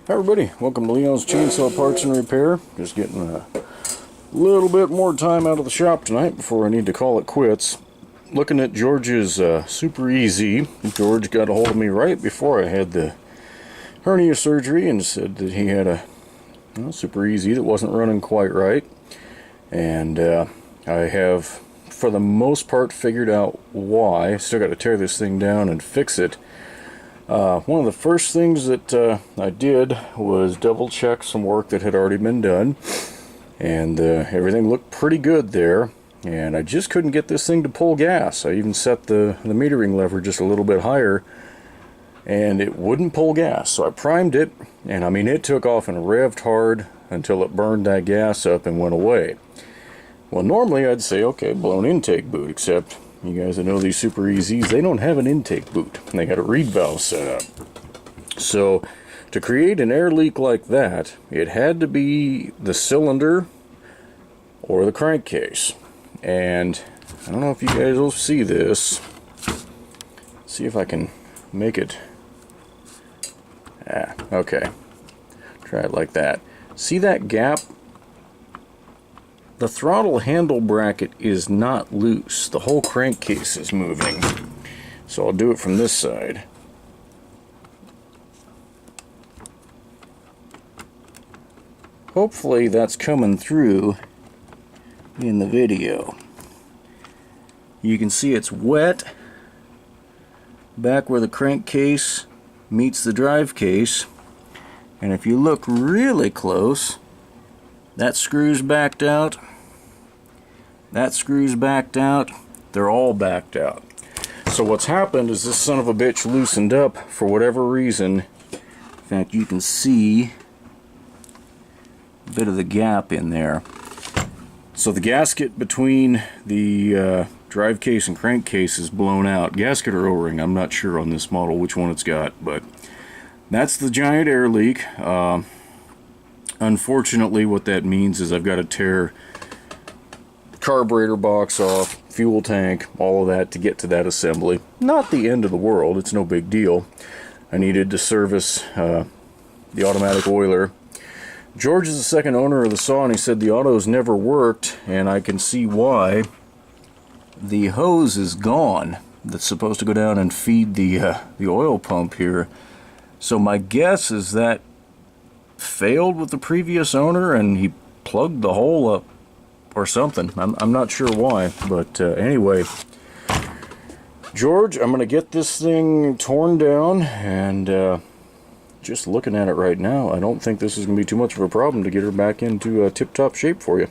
Hi everybody, welcome to Leon's Chainsaw Parts and Repair. Just getting a little bit more time out of the shop tonight before I need to call it quits. Looking at George's Super Easy. George got a hold of me right before I had the hernia surgery and said that he had a Super Easy that wasn't running quite right. And I have, for the most part, figured out why. Still got to tear this thing down and fix it. One of the first things that I did was double check some work that had already been done, and everything looked pretty good there, and I just couldn't get this thing to pull gas. I even set the metering lever just a little bit higher and it wouldn't pull gas. So I primed it, and I mean, it took off and revved hard until it burned that gas up and went away. Well, normally I'd say, okay, blown intake boot, except you guys that know these Super Easies, they don't have an intake boot. They got a reed valve set up. So to create an air leak like that, it had to be the cylinder or the crankcase. And I don't know if you guys will see this. See if I can make it. Okay. Try it like that. See that gap? The throttle handle bracket is not loose. The whole crankcase is moving. So I'll do it from this side. Hopefully that's coming through in the video. You can see it's wet back where the crankcase meets the drive case. And if you look really close, that screw's backed out. That screw's backed out. They're all backed out. So what's happened is this son of a bitch loosened up for whatever reason. In fact, you can see a bit of the gap in there. So the gasket between the drive case and crankcase is blown out. Gasket or O-ring, I'm not sure on this model which one it's got, but that's the giant air leak. Unfortunately, what that means is I've got to tear carburetor box off, fuel tank, all of that to get to that assembly. Not the end of the world, it's no big deal. I needed to service the automatic oiler. George is the second owner of the saw, and he said the auto's never worked, and I can see why. The hose is gone that's supposed to go down and feed the oil pump here. So my guess is that failed with the previous owner and he plugged the hole up or something. I'm not sure why, but anyway, George, I'm gonna get this thing torn down, and just looking at it right now, I don't think this is gonna be too much of a problem to get her back into tip-top shape for you.